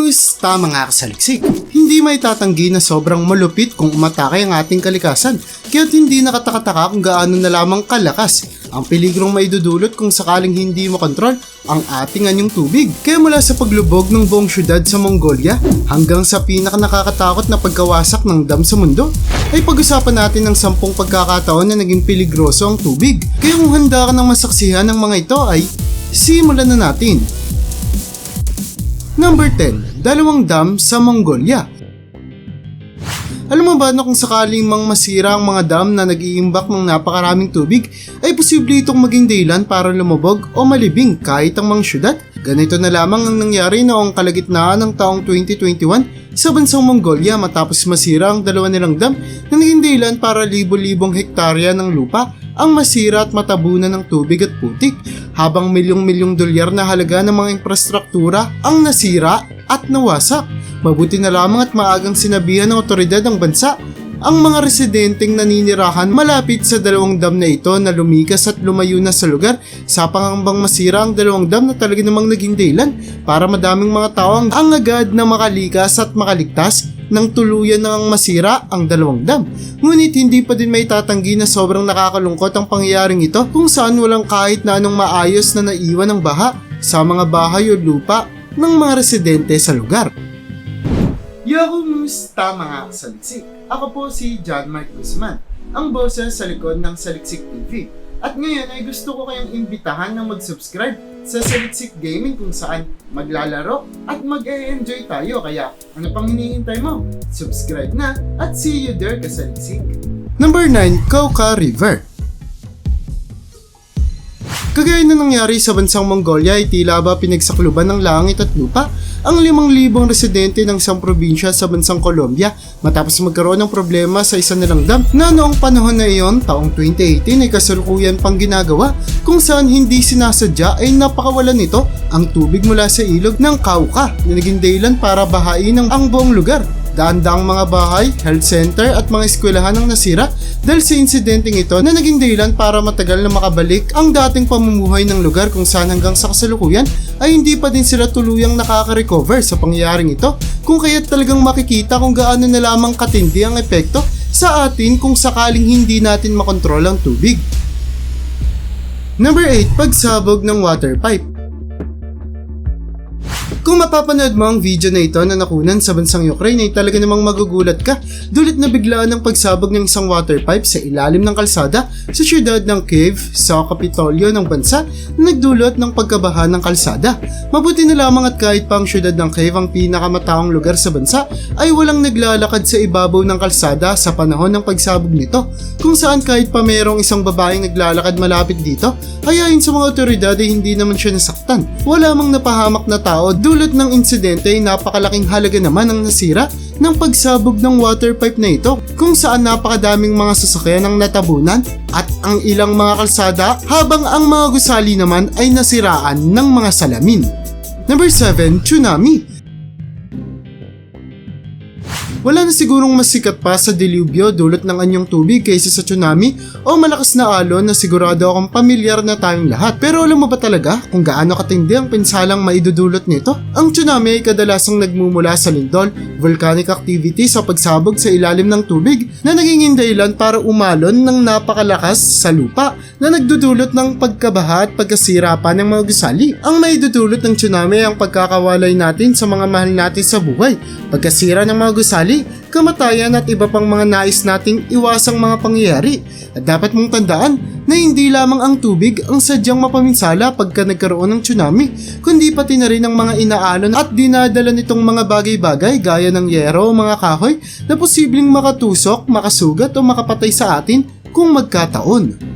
Kumusta mga kasaliksik? Hindi may tatanggi na sobrang malupit kung umatake ang ating kalikasan, kaya't hindi nakatakataka kung gaano na lamang kalakas ang peligrong maidudulot kung sakaling hindi mo kontrol ang ating anyong tubig. Kaya mula sa paglubog ng buong syudad sa Mongolia hanggang sa nakakatakot na pagkawasak ng dam sa mundo, ay pag-usapan natin ng 10 pagkakataon na naging peligroso ang tubig. Kaya kung handa ka ng masaksihan ng mga ito ay simulan na natin. Number 10. Dalawang dam sa Mongolia. Alam mo ba na kung sakaling mang masira ang mga dam na nag-iimbak ng napakaraming tubig, ay posible itong maging dahilan para lumubog o malibing kahit ang mga syudad? Ganito na lamang ang nangyari noong kalagitnaan ng taong 2021 sa bansang Mongolia matapos masira ang dalawa nilang dam na naging dahilan para libo-libong hektarya ng lupa ang masira at matabunan ng tubig at putik, habang milyong-milyong dolyar na halaga ng mga infrastruktura ang nasira at nawasak. Mabuti na lamang at maagang sinabihan ng otoridad ng bansa ang mga residenteng naninirahan malapit sa dalawang dam na ito na lumikas at lumayo na sa lugar sa pangambang masira ang dalawang dam na talaga namang naging dahilan para madaming mga tao ang agad na makalikas at makaligtas nang tuluyan nang masira ang dalawang dam. Ngunit hindi pa din may tatanggi na sobrang nakakalungkot ang pangyayaring ito kung saan walang kahit na anong maayos na naiwan ng baha sa mga bahay o lupa ng mga residente sa lugar. Kumusta mga kasaliksik? Ako po si John Mark Guzman, ang boses sa likod ng Saliksik TV. At ngayon ay gusto ko kayong imbitahan na mag-subscribe sa Saliksik Gaming kung saan maglalaro at mag-e-enjoy tayo. Kaya ano pang hinihintay mo? Subscribe na at see you there kasaliksik. Number 9. Kauka River. Kagaya na nangyari sa bansang Mongolia ay tila ba pinagsakluban ng langit at lupa ang 5,000 residente ng isang probinsya sa bansang Colombia matapos magkaroon ng problema sa isa nilang dam na noong panahon na iyon, taong 2018, ay kasalukuyan pang ginagawa kung saan hindi sinasadya ay napakawalan nito ang tubig mula sa ilog ng Kauka na naging dahilan para bahain ang buong lugar. Daan-daang mga bahay, health center at mga eskwelahan ang nasira dahil sa insidenteng ito na naging dahilan para matagal na makabalik ang dating pamumuhay ng lugar kung saan hanggang sa kasalukuyan ay hindi pa din sila tuluyang nakaka-recover sa pangyayaring ito, kung kaya't talagang makikita kung gaano na lamang katindi ang epekto sa atin kung sakaling hindi natin makontrol ang tubig. Number 8. Pagsabog ng water pipe. Kung mapapanood mo ang video na ito na nakunan sa bansang Ukraine ay talaga namang magugulat ka dulot na biglaan ng pagsabog ng isang water pipe sa ilalim ng kalsada sa siyudad ng Kyiv sa Kapitolyo ng bansa na nagdulot ng pagkabaha ng kalsada. Mabuti na lamang at kahit pa ang siyudad ng Kyiv ang pinakamataong lugar sa bansa ay walang naglalakad sa ibabaw ng kalsada sa panahon ng pagsabog nito, kung saan kahit pa mayroong isang babaeng naglalakad malapit dito ay ayon sa mga otoridad ay hindi naman siya nasaktan. Wala mang napahamak na tao dulot ng insidente ay napakalaking halaga naman ang nasira ng pagsabog ng water pipe na ito, kung saan napakadaming mga sasakyan ang natabunan at ang ilang mga kalsada, habang ang mga gusali naman ay nasiraan ng mga salamin. Number 7. Tsunami. Wala na sigurong mas sikat pa sa dilubyo dulot ng anyong tubig kaysa sa tsunami o malakas na alon na sigurado akong pamilyar na tayong lahat. Pero alam mo ba talaga kung gaano katindi ang pinsalang maidudulot nito? Ang tsunami ay kadalasang nagmumula sa lindol, volcanic activity sa pagsabog sa ilalim ng tubig na naging dahilan para umalon ng napakalakas sa lupa na nagdudulot ng pagkabaha at pagkasira pa ng mga gusali. Ang maidudulot ng tsunami ay ang pagkakawalay natin sa mga mahal natin sa buhay, pagkasira ng mga gusali, kamatayan at iba pang mga nais nating iwasang mga pangyayari. At dapat mong tandaan na hindi lamang ang tubig ang sadyang mapaminsala pagka nagkaroon ng tsunami, kundi pati na rin ang mga inaalon at dinadala nitong mga bagay-bagay gaya ng yero o mga kahoy na posibleng makatusok, makasugat o makapatay sa atin kung magkataon.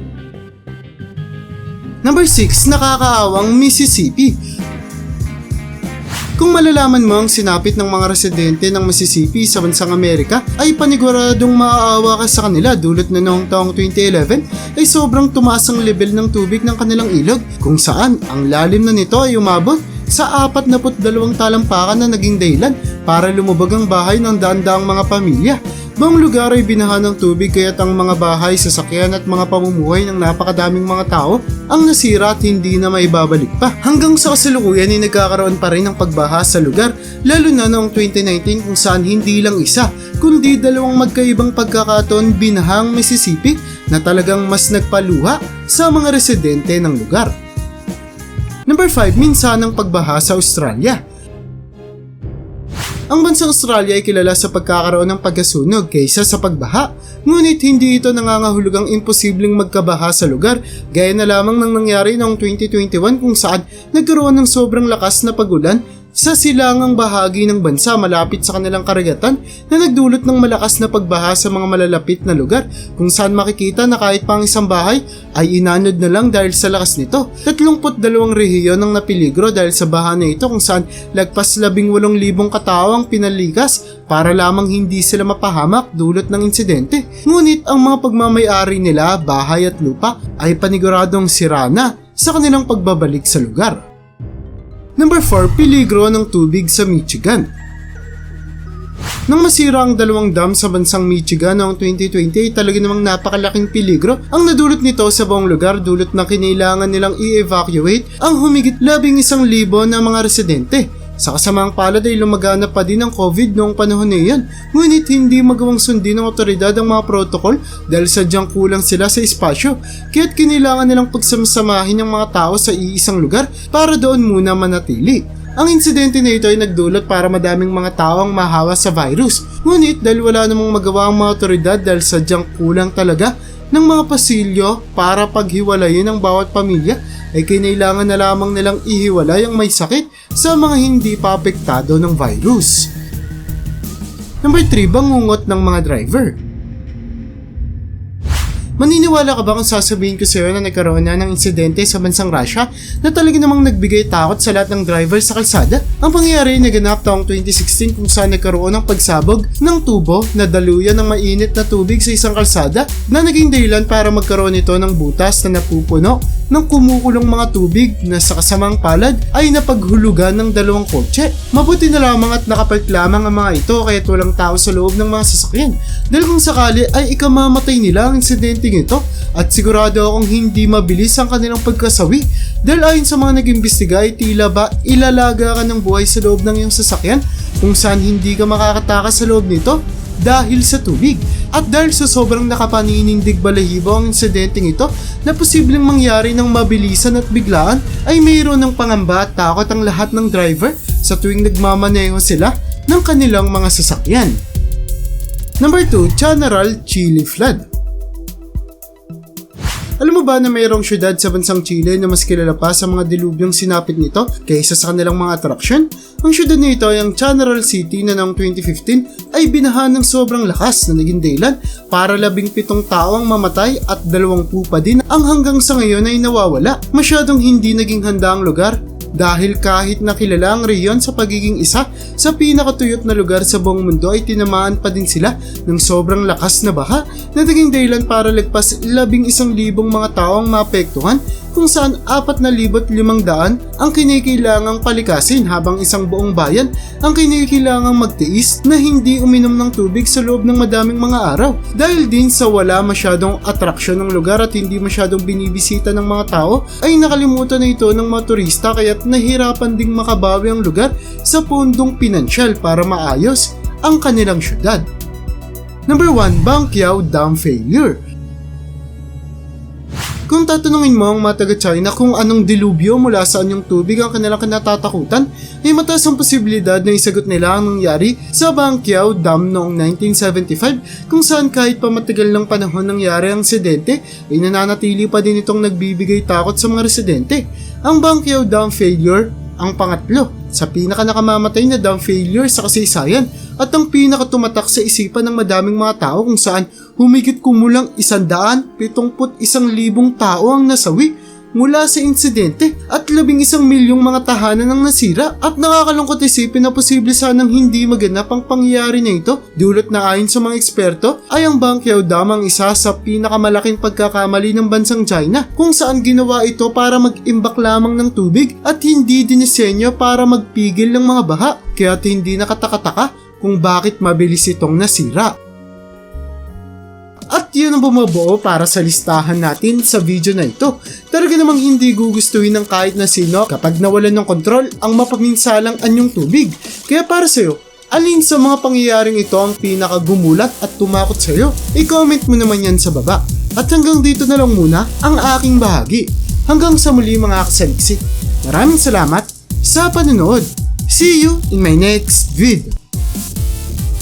Number 6. Nakakaawang Mississippi. Kung malalaman mo ang sinapit ng mga residente ng Mississippi sa bansang Amerika, ay paniguradong maaawa ka sa kanila dulot na noong taong 2011 ay sobrang tumaas ang level ng tubig ng kanilang ilog, kung saan ang lalim na nito ay umabot sa 42 talampakan na naging dahilan para lumubog ang bahay ng daan-daang mga pamilya. Buong lugar ay binaha ng tubig kaya't ang mga bahay, sasakyan at mga pamumuhay ng napakadaming mga tao ang nasira at hindi na maibabalik pa. Hanggang sa kasalukuyan ay nagkakaroon pa rin ng pagbaha sa lugar, lalo na noong 2019 kung saan hindi lang isa kundi dalawang magkaibang pagkakataon binahang Mississippi na talagang mas nagpaluha sa mga residente ng lugar. Number 5, minsanang pagbaha sa Australia. Ang bansang Australia ay kilala sa pagkakaroon ng pagkasunog kaysa sa pagbaha, ngunit hindi ito nangangahulugang imposibleng magkabaha sa lugar gaya na lamang ng nangyari noong 2021 kung saan nagkaroon ng sobrang lakas na pagulan sa silangang bahagi ng bansa malapit sa kanilang karagatan na nagdulot ng malakas na pagbaha sa mga malalapit na lugar kung saan makikita na kahit pang isang bahay ay inanod na lang dahil sa lakas nito. 32 rehiyon ang napiligro dahil sa baha na ito kung saan lagpas 18,000 katao ang pinalikas para lamang hindi sila mapahamak dulot ng insidente. Ngunit ang mga pagmamay-ari nila, bahay at lupa ay paniguradong sira na sa kanilang pagbabalik sa lugar. Number 4, peligro ng tubig sa Michigan. Nang masira ang dalawang dam sa bansang Michigan noong 2020 ay talaga namang napakalaking peligro ang nadulot nito sa buong lugar dulot na kinailangan nilang i-evacuate ang humigit 11,000 na mga residente. Sa kasamang palad ay lumaganap pa din ang COVID noong panahon na iyon, ngunit hindi magawang sundin ng otoridad ang mga protocol dahil sadyang kulang sila sa espasyo, kaya't kinailangan nilang pagsamsamahin ang mga tao sa iisang lugar para doon muna manatili. Ang insidente na ito ay nagdulot para madaming mga tao ang mahawa sa virus, ngunit dahil wala namang magawa ang mga otoridad dahil sadyang kulang talaga ng mga pasilyo para paghiwalayin ang bawat pamilya, ay kinailangan na lamang nilang ihiwalay ang may sakit sa mga hindi pa apektado ng virus. Number 3, bangungot ng mga driver. Maniniwala ka ba kung sasabihin ko sa iyo na nagkaroon na ng insidente sa bansang Russia na talaga namang nagbigay takot sa lahat ng driver sa kalsada? Ang pangyayari ay naganap taong 2016 kung saan nagkaroon ng pagsabog ng tubo na daluyan ng mainit na tubig sa isang kalsada na naging dahilan para magkaroon ito ng butas na napupuno ng kumukulong mga tubig na sa kasamang palad ay napaghulugan ng dalawang kotse. Mabuti na lamang at nakapark lamang ang mga ito kaya't walang tao sa loob ng mga sasakyan. Dahil kung sakali ay ikamamatay nila ang insidente ito at sigurado akong hindi mabilis ang kanilang pagkasawi dahil ayon sa mga nag-imbestiga ay tila ba ilalaga ka ng buhay sa loob ng iyong sasakyan kung saan hindi ka makakatakas sa loob nito dahil sa tubig. At dahil sa sobrang nakapaninindig balahibo ang insidenteng ito na posibleng mangyari ng mabilisan at biglaan ay mayroon ng pangamba at takot ang lahat ng driver sa tuwing nagmamaneho sila ng kanilang mga sasakyan. Number 2, General Chile Flood. Alam mo ba na mayroong syudad sa bansang Chile na mas kilala pa sa mga dilubyong sinapit nito kaysa sa kanilang mga atraksyon? Ang syudad nito ay ang General City na noong 2015 ay binaha ng sobrang lakas na naging dahilan para 17 tao ang mamatay at 20 pa din ang hanggang sa ngayon ay nawawala. Masyadong hindi naging handa ang lugar dahil kahit nakilala ang rehiyon sa pagiging isa sa pinakatuyot na lugar sa buong mundo ay tinamaan pa din sila ng sobrang lakas na baha na naging dahilan para lagpas 11,000 mga tao ang maapektuhan kung saan 4,500 ang kinikailangang palikasin habang isang buong bayan ang kinikailangang magtiis na hindi uminom ng tubig sa loob ng madaming mga araw. Dahil din sa wala masyadong atraksyon ng lugar at hindi masyadong binibisita ng mga tao ay nakalimutan na ito ng mga turista kaya't nahirapan ding makabawi ang lugar sa pundong pinansyal para maayos ang kanilang syudad. Number 1, Banqiao Dam Failure. Kung tatanungin mo ang mga taga-China kung anong dilubyo mula saan yung tubig ang kanilang kinatatakutan, ay mataas ang posibilidad na isagot nila ang nangyari sa Banqiao Dam noong 1975 kung saan kahit pa matagal ng panahon nangyari ang insidente ay nananatili pa din itong nagbibigay takot sa mga residente. Ang Banqiao Dam Failure ang pangatlo sa pinaka-nakamamatay na dam failure sa kasaysayan at ang pinaka-tumatak sa isipan ng madaming mga tao kung saan humigit kumulang 171,000 tao ang nasawi mula sa insidente at 11 milyong mga tahanan ang nasira at nakakalungkot isipin na posible sanang hindi maganap ang pangyayari na ito dulot na ayon sa mga eksperto ay ang Banqiao Dam ang isa sa pinakamalaking pagkakamali ng bansang China kung saan ginawa ito para mag-imbak lamang ng tubig at hindi dinisenyo para magpigil ng mga baha kaya't hindi nakatakataka kung bakit mabilis itong nasira. At yun ang bumubuo para sa listahan natin sa video na ito. Talaga namang hindi gugustuhin ng kahit na sino kapag nawalan ng kontrol ang mapaminsalang anyong tubig. Kaya para sa'yo, alin sa mga pangyayaring ito ang pinakagumulat at tumakot sa'yo? I-comment mo naman yan sa baba. At hanggang dito na lang muna ang aking bahagi. Hanggang sa muli mga kasaliksik. Maraming salamat sa panonood. See you in my next video.